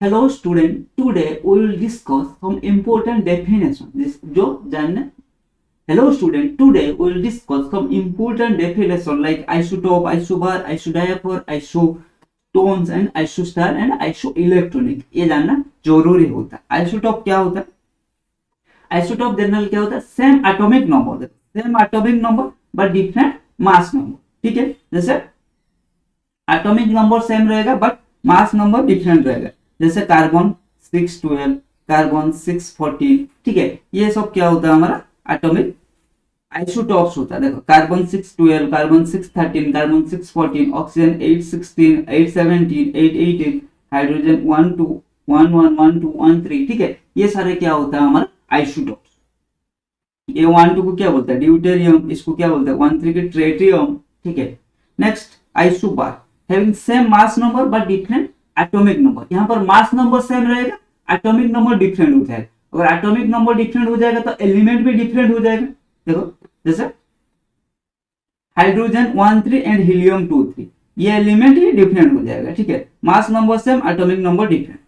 Hello student, today we will discuss some important definition. This जो जानना. Hello student, today we will discuss some important definition like isotope, isobar, isodiapher, isotones and isostar and isoelectronic. ये जानना जरूरी होता है. Isotope क्या होता है? Isotope जनरल क्या होता है? Same atomic number, same atomic number but different mass number. ठीक है? जैसे atomic number same रहेगा but mass number different रहेगा. जैसे कार्बन 612, कार्बन 614, ठीक है, ये सब क्या होता है हमारा एटॉमिक आइसोटॉप्स होता है. देखो carbon 612, carbon 613, carbon 614, oxygen 816, 817, 818, hydrogen 12, 11, 12, 13, ठीक है, ये सारे क्या होता है हमारा आइसोटॉप्स. ये 12 को क्या बोलता है? ड्यूटेरियम. इसको क्या बोलता है? 13 के ट्रेटियम. ठीक है. Next isobar having same mass number but different atomic number. यहाँ पर मास नंबर सेम रहेगा, एटॉमिक नंबर डिफरेंट हो जाएगा. अगर एटॉमिक नंबर डिफरेंट हो जाएगा तो एलिमेंट भी डिफरेंट हो जाएगा. देखो जैसे हाइड्रोजन 13 एंड हीलियम 23, ये एलिमेंट ही डिफरेंट हो जाएगा. ठीक है, mass number same, atomic number different.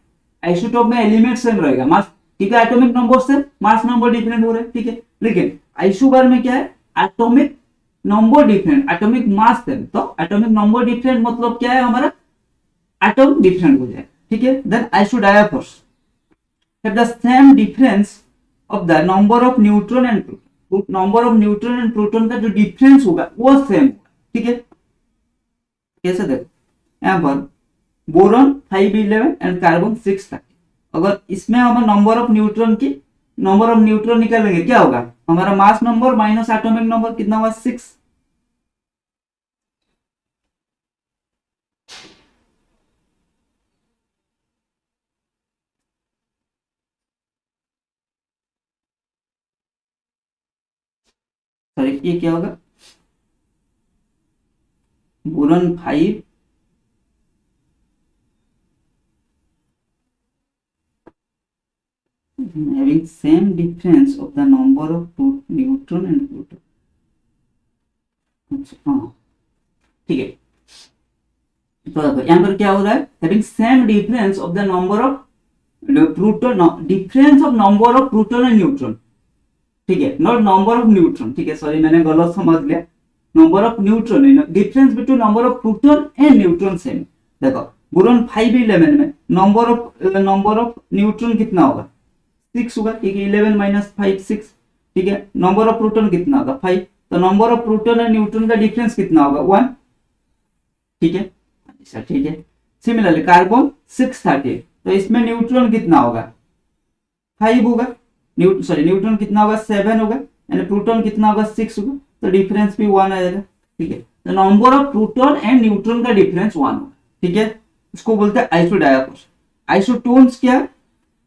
Isotope में एलिमेंट सेम रहेगा, मास, ठीक है, atomic number same, mass number different हो रहा है. ठीक है, लेकिन आइसोबार में क्या है? Atomic number different, atomic mass same. तो एटॉमिक नंबर डिफरेंट मतलब क्या है? हमारा एटम डिफरेंट हो जाए. ठीक है. Then isodiaphers have the same difference of the number of neutron and proton. Number of neutron and proton का जो डिफरेंस होगा वो सेम होगा. ठीक है, कैसे? देखो यहाँ पर बोरॉन 511 एंड कार्बन 630. अगर इसमें हम नंबर ऑफ न्यूट्रॉन निकालेंगे क्या होगा? हमारा mass number minus atomic number कितना हुआ? 6. सॉरी, ये क्या होगा? Boron 5 having same difference of the number of neutron and proton. अच्छा हाँ, ठीक है. तो देखो यहाँ पर क्या हो रहा है? having same difference of the number of proton, difference of number of proton and neutron. ठीक है, नॉट नंबर ऑफ न्यूट्रॉन. ठीक है, सॉरी मैंने गलत समझ लिया. नंबर ऑफ न्यूट्रॉन है ना, difference between number of proton and neutron same. देखो बोरॉन 511 में नंबर ऑफ न्यूट्रॉन कितना होगा? 6 होगा. ठीक है, 11 माइनस 5 6. ठीक है, नंबर ऑफ प्रोटॉन कितना होगा? 5. तो number of proton and neutron का डिफरेंस कितना होगा? 1. ठीक है, अच्छा ठीक है. सिमिलरली कार्बन 630, तो इसमें न्यूट्रॉन कितना होगा? 5 होगा. न्यूट्रॉन कितना होगा? 7 होगा. एंड प्रोटॉन कितना होगा? 6 होगा. तो डिफरेंस भी 1 आ जाएगा. ठीक है, तो number of proton and neutron का डिफरेंस 1 होगा. ठीक है, इसको बोलते हैं आइसोडायफर्स. आइसोटोन्स क्या?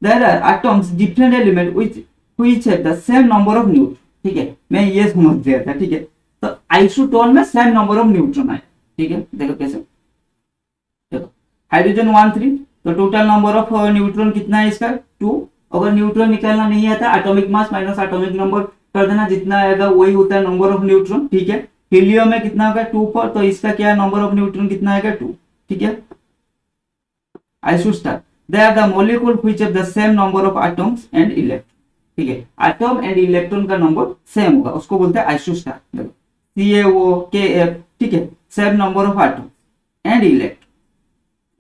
There are atoms different element which have the same number of neutron. ठीक है, मैं ये समझ गया था. ठीक है, तो आइसोटोन में सेम नंबर ऑफ न्यूट्रॉन आए. ठीक है, देखो कैसे. देखो हाइड्रोजन 13, तो टोटल नंबर ऑफ न्यूट्रॉन कितना है इसका? 2. अगर न्यूट्रॉन निकालना नहीं आता, atomic mass minus atomic number कर देना, जितना आएगा वही होता है नंबर ऑफ न्यूट्रॉन. ठीक है, हीलियम में कितना होगा? 2 पर, तो इसका क्या नंबर ऑफ न्यूट्रॉन कितना आएगा? 2. ठीक है. Isosteres they are the molecule which have the same number of atoms and electron. ठीक है, एटम एंड इलेक्ट्रॉन का नंबर सेम होगा, उसको बोलते हैं आइसोस्टार. देखो CaO KF, ठीक है, same number of atoms and electron.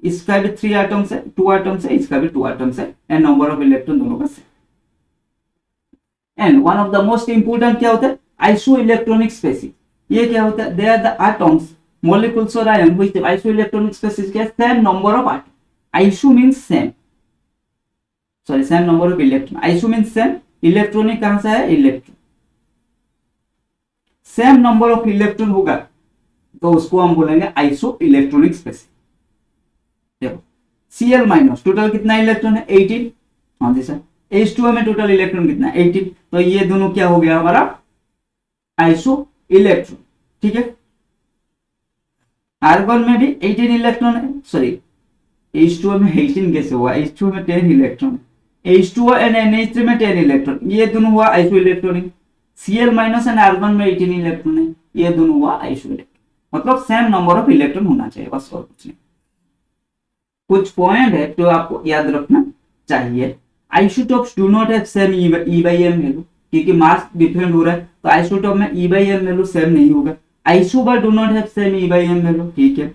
इसका भी 3 एटम्स है, 2 एटम्स है, इसका भी 2 एटम्स है, एंड नंबर ऑफ इलेक्ट्रॉन दोनों का same. And one of the most important क्या होता है? Isoelectronic species. ये क्या होता है? They are the atoms molecules और ion which isoelectronic species क्या है? Same number of atom. Iso means same, sorry same number of electron. Iso means same, electronic कहां से है? Electron. Same number of electron होगा तो उसको हम बोलेंगे आइसो इलेक्ट्रॉनिक स्पेसिस. देखो Cl माइनस टोटल कितना इलेक्ट्रॉन है? 18. हाँ जी सर. H2O में टोटल इलेक्ट्रॉन कितना है? 18. तो ये दोनों क्या हो गया हमारा? Iso electron. ठीक है, आर्गन में भी 18 इलेक्ट्रॉन है. सॉरी, H2O में 18 कैसे हुआ? H2O में 10 इलेक्ट्रॉन. H2O एंड NH3 में 10 इलेक्ट्रॉन, ये दोनों हुआ isoelectronic. Cl minus and argon में 18 इलेक्ट्रॉन है, ये दोनों हुआ आइसो इलेक्ट्रॉन. मतलब सेम नंबर ऑफ इलेक्ट्रॉन होना चाहिए, बस और कुछ नहीं. कुछ पॉइंट है जो आपको याद रखना चाहिए। Isotopes do not have same E by M value, क्योंकि मास डिफरेंट हो रहा है तो आइसोटोप में E by M value same नहीं होगा। Isobar do not have same E by M value, ठीक है।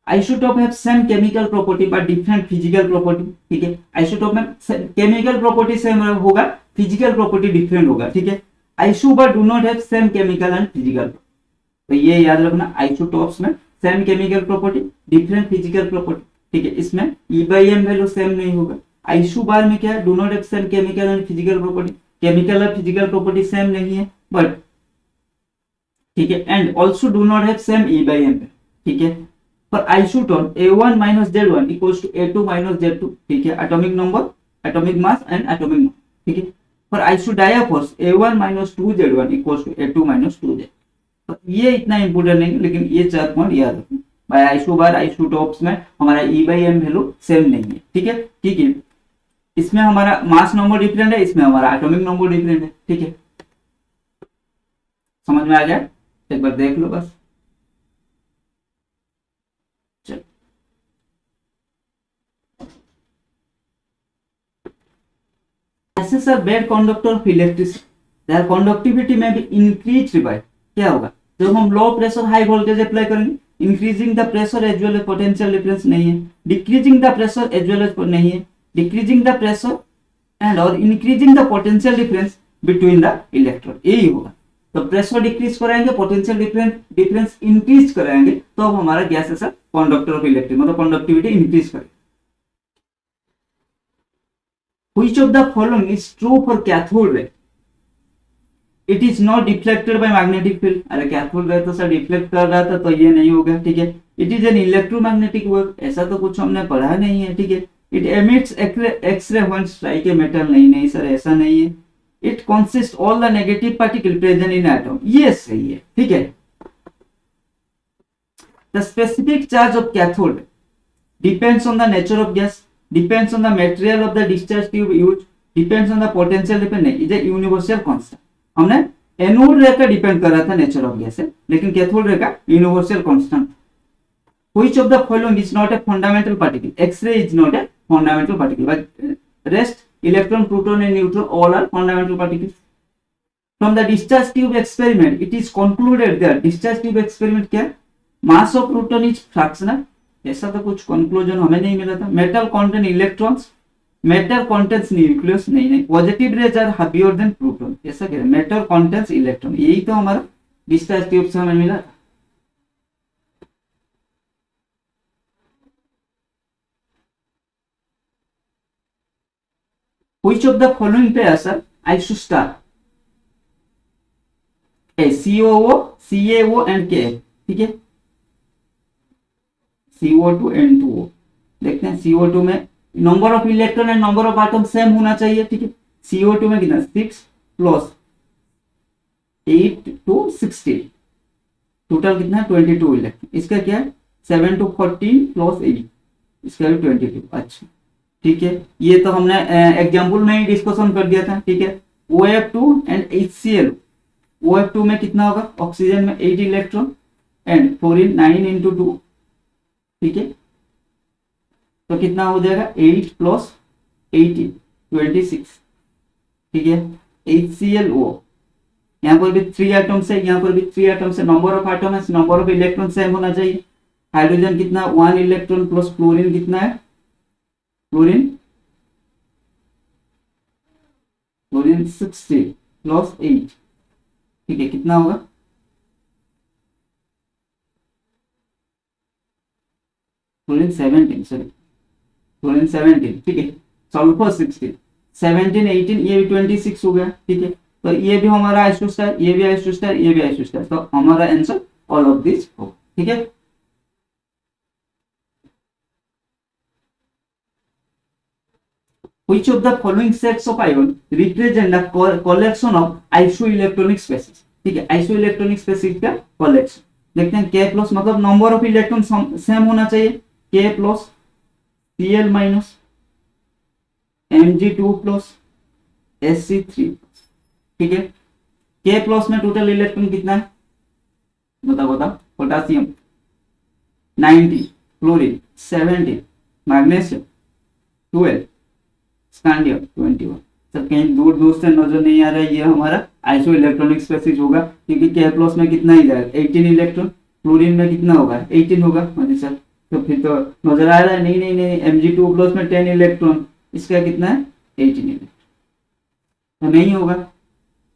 Isotope have same chemical property but different physical property, ठीक है। आइसोटोप में केमिकल प्रॉपर्टी सेम होगा, फिजिकल प्रॉपर्टी डिफरेंट होगा, ठीक है। Isobar do not have same chemical and physical, तो ये याद रखना, आइसोटोप्स में same chemical property, different physical property, ठीक है। इसमें E by M value same नहीं होगा। आइसोबार में क्या है, do not have same chemical and physical property, chemical और फिजिकल प्रॉपर्टी सेम नहीं है बट, ठीक है। And also do not have same E by M, ठीक है। For isotope A1 minus Z1 equals to A2 minus Z2, ठीक है। Atomic number, atomic mass and atomic number, ठीक है। For isodiaphos A1 minus 2Z1 equals to A2 minus 2Z, तो ये इतना important नहीं है, लेकिन ये 4 पॉइंट याद रखना। बाय आइसोबार आइसोटोप्स में हमारा ई बाई एम वैल्यू सेम नहीं है, ठीक है, ठीक है। इसमें हमारा मास नंबर डिफरेंट है, इसमें हमारा एटॉमिक नंबर डिफरेंट है, ठीक है। समझ में आ गया, एक बार देख लो बस। Gases are bad conductor of electricity. Their conductivity may be increased by, क्या होगा जब हम low pressure high voltage apply करेंगे, increasing the pressure as well as potential difference नहीं है, decreasing the pressure as well as नहीं है, decreasing the pressure and और increasing the potential difference between the electron, यही होगा। तो प्रेशर डिक्रीज कराएंगे, पोटेंशियल डिफरेंस इंक्रीज कराएंगे, तो अब हमारा gases are conductor of electric, मतलब कंडक्टिविटी इंक्रीज करेगा। Which of the following is true for cathode ray? It is not deflected by magnetic field. अरे कैथोड रे तो सर डिफ्लेक्ट कर रहा था, तो ये नहीं होगा, ठीक है। It is an electromagnetic wave, ऐसा तो कुछ हमने पढ़ा नहीं है, ठीक है। It emits X-ray when strike a metal, नहीं सर ऐसा नहीं है। It consists all the negative particle present in atom, ये सही है, ठीक है। The specific charge of cathode depends on the nature of gas, depends on the material of the discharge tube used, depends on the potential difference, is a universal constant। हमने anode रे का depend कर रहा था nature of gas से, लेकिन cathode ray का universal constant. Which of the following is not a fundamental particle? X-ray is not a fundamental particle, but rest electron, proton and neutron all are fundamental particles. From the discharge tube experiment, it is concluded that discharge tube experiment क्या, mass of proton is fractional, ऐसा तो कुछ conclusion हमें नहीं मिला था। Metal contain electrons, metal contains nucleus, नहीं positive rays are heavier than proton, ऐसा क्या, मेटल कंटेन्स इलेक्ट्रॉन, यही तो हमारा डिस्चार्ज ट्यूब से हमें मिला था। Which of the following pairs are isostar? A COO, CaO and Ka, ठीक है। CO2 N2O, देखते हैं CO2 में number of electron and number of atom same होना चाहिए, ठीक है। CO2 में कितना 6 प्लस 8 to 16, टोटल कितना 22 इलेक्ट्रॉन। इसका क्या है 7 to 14 प्लस 8, इसका भी 22, अच्छा ठीक है। ये तो हमने एग्जाम्पल में ही डिस्कशन कर दिया था, ठीक है। OF2 एंड HCl, OF2 में कितना होगा, ऑक्सीजन में 8 इलेक्ट्रॉन एंड फ्लोरीन 9 into 2, ठीक है। तो कितना हो जाएगा 8 प्लस 18 26, ठीक है। HClO, यहाँ पर भी 3 एटम्स है, यहाँ पर भी 3 एटम्स है, नंबर ऑफ एटम है, नंबर ऑफ इलेक्ट्रॉन सेम होना चाहिए। हाइड्रोजन कितना 1 इलेक्ट्रॉन प्लस क्लोरीन कितना है, क्लोरीन 60 प्लस 8, ठीक है, कितना होगा क्लोरीन 17, सॉरी क्लोरीन 17, ठीक है। सल्फर 16, 17 18, ये भी 26 हो गया, ठीक है। तो ये भी हमारा आइसोस्टार, ये भी आइसोस्टार, ये भी आइसोस्टार, तो हमारा आंसर ऑल ऑफ दिस होगा, ठीक है। Which of the following sets of ion represent the collection of isoelectronic species, ठीक है। आइसोइलेक्ट्रॉनिक स्पेसिस का कलेक्शन, देखते हैं K प्लस मतलब नंबर ऑफ इलेक्ट्रॉन सेम होना चाहिए, K plus Cl minus Mg2 plus Sc3, ठीक है। K प्लस में टोटल इलेक्ट्रॉन कितना है बताओ, potassium 90, chlorine 70, magnesium 12, scandium 21। Sir कहीं दूर दूर से नजर नहीं आ रहा है, ये हमारा आइसो इलेक्ट्रॉनिक स्पेसिस होगा, क्योंकि K+ में कितना ही जाएगा 18 इलेक्ट्रॉन, फ्लोरीन में कितना होगा 18 होगा। हाँ सर, तो फिर तो नजर आ रहा है, नहीं नहीं नहीं, Mg2+ में 10 इलेक्ट्रॉन, इसका कितना है 18 इलेक्ट्रॉन, तो नहीं होगा।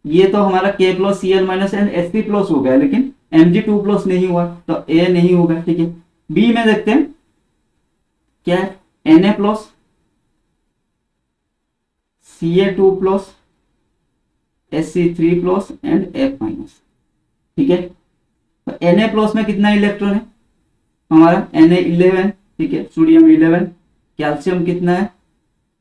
ये तो हमारा K+Cl-N Sp+ हो गया, लेकिन Mg2+ नहीं हुआ, तो A नहीं होगा। ठीक है, बी में देखते हैं क्या है, Na+, Ca2+, Sc3+ and F-। ठीक है, तो Na+ में कितना इलेक्ट्रॉन है हमारा, Na11। ठीक है, सोडियम 11, कैल्शियम कितना है,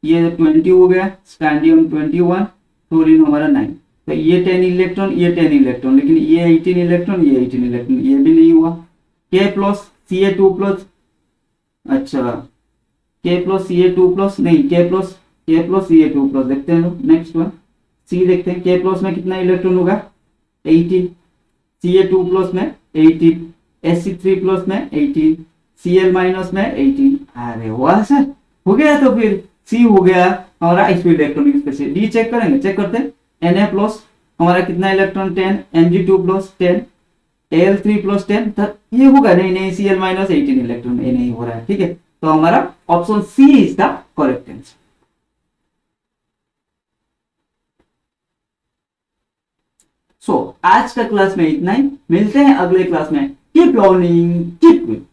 ये 20 हो गया, स्कैंडियम 21, फ्लोरीन हमारा 9। तो ये 10 इलेक्ट्रॉन, ये 10 इलेक्ट्रॉन, लेकिन ये 18 इलेक्ट्रॉन, ये 18 इलेक्ट्रॉन, ये भी नहीं हुआ। K+Ca2+, अच्छा K+Ca2+ नहीं, K+Ca2+ देखते हैं, नेक्स्ट वन सी देखते हैं। K+ में कितना इलेक्ट्रॉन होगा 18, Ca2+ में 18, Sc3+ में 18, Cl- में 18। अरे वाह सर, हो गया। तो फिर सी हो गया हमारा isoelectronic species. D check करेंगे, चेक करते हैं। Na+ हमारा कितना इलेक्ट्रॉन 10, Mg2+ 10, Al3+ 10, तो ये होगा नहीं नहीं, Cl- 18 इलेक्ट्रॉन, ये नहीं हो रहा है। ठीक है, तो हमारा option C is the correct answer. So आज का क्लास में इतना ही, मिलते हैं अगले क्लास में। Keep learning, keep